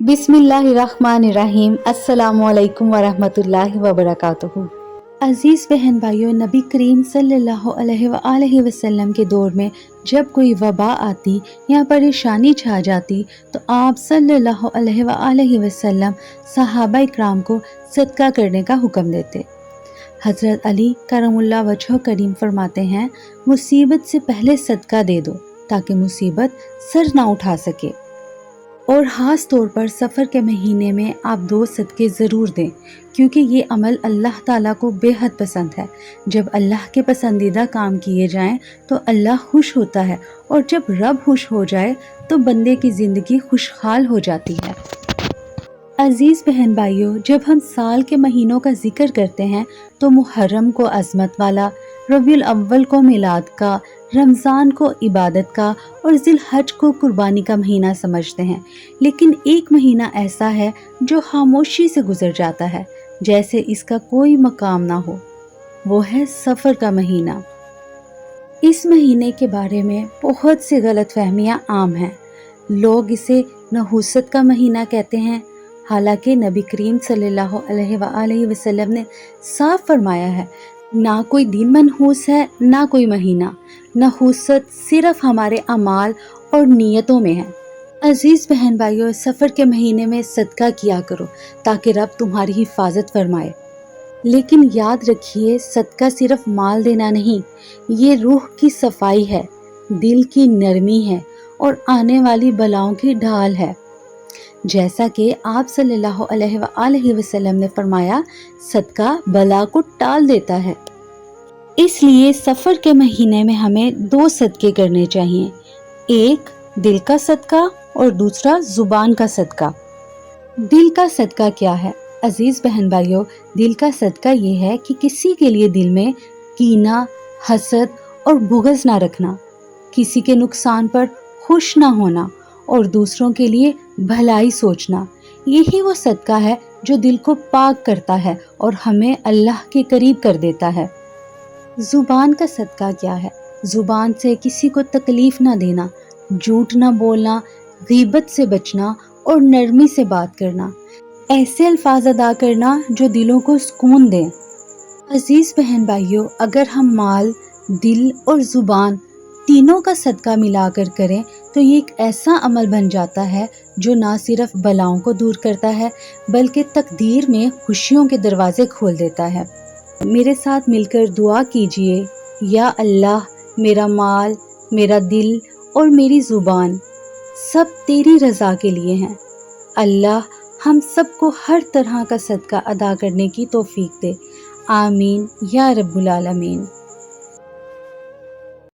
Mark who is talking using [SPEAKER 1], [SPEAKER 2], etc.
[SPEAKER 1] बिस्मिल्लाहिर्रहमानिर्रहीम। अस्सलामुअलैकुम वरहमतुल्लाहि वबरकातुहू। अज़ीज़ बहन भाइयों, नबी करीम सल्लल्लाहु अलैहि वसल्लम के दौर में जब कोई वबा आती या परेशानी छा जाती तो आप सल्लल्लाहु अलैहि वसल्लम सहाबा इकराम को सदका करने का हुक्म देते। हज़रत अली करमुल्लाह वजह करीम फरमाते हैं, मुसीबत से पहले सदका दे दो ताकि मुसीबत सर ना उठा सके। और ख़ास तौर पर सफ़र के महीने में आप 2 सदके ज़रूर दें, क्योंकि ये अमल अल्लाह ताला को बेहद पसंद है। जब अल्लाह के पसंदीदा काम किए जाएं तो अल्लाह खुश होता है, और जब रब खुश हो जाए तो बंदे की ज़िंदगी खुशहाल हो जाती है। अज़ीज़ बहन भाइयों, जब हम साल के महीनों का जिक्र करते हैं तो मुहर्रम को अज़मत वाला, रबीउल अव्वल को मिलाद का, रमज़ान को इबादत का और ज़िल हज को कुर्बानी का महीना समझते हैं। लेकिन एक महीना ऐसा है जो खामोशी से गुजर जाता है, जैसे इसका कोई मकाम ना हो। वो है सफ़र का महीना। इस महीने के बारे में बहुत सी गलतफहमियां आम हैं। लोग इसे नहुसत का महीना कहते हैं, हालांकि नबी करीम सल्लल्लाहु अलैहि वसल्लम ने साफ फरमाया है, ना कोई दिन मनहूस है ना कोई महीना। नहुसत सिर्फ हमारे अमाल और नियतों में है। अजीज़ बहन भाइयों, सफ़र के महीने में सदका किया करो ताकि रब तुम्हारी हिफाजत फरमाए। लेकिन याद रखिए, सदका सिर्फ माल देना नहीं, ये रूह की सफाई है, दिल की नरमी है और आने वाली बलाओं की ढाल है। जैसा कि आप सल्लल्लाहु अलैहि वसल्लम ने फरमाया, सदका बला को टाल देता है। इसलिए सफ़र के महीने में हमें 2 सदके करने चाहिए, एक दिल का सदका और दूसरा ज़ुबान का सदका। दिल का सदका क्या है? अजीज़ बहन भाइयों, दिल का सदका ये है कि किसी के लिए दिल में कीना, हसद और बुग़्ज़ ना रखना, किसी के नुकसान पर खुश ना होना और दूसरों के लिए भलाई सोचना। यही वो सदका है जो दिल को पाक करता है और हमें अल्लाह के करीब कर देता है। ज़ुबान का सदका क्या है? ज़ुबान से किसी को तकलीफ़ ना देना, झूठ ना बोलना, गीबत से बचना और नरमी से बात करना, ऐसे अल्फाज अदा करना जो दिलों को सुकून दें। अजीज़ बहन भाइयों, अगर हम माल, दिल और ज़ुबान तीनों का सदका मिलाकर करें तो ये एक ऐसा अमल बन जाता है जो ना सिर्फ बलाओं को दूर करता है बल्कि तकदीर में खुशियों के दरवाजे खोल देता है। मेरे साथ मिलकर दुआ कीजिए, या अल्लाह, मेरा माल, मेरा दिल और मेरी ज़ुबान सब तेरी रज़ा के लिए हैं। अल्लाह हम सबको हर तरह का सदका अदा करने की तौफीक दे। आमीन या रब्बुल आलमीन।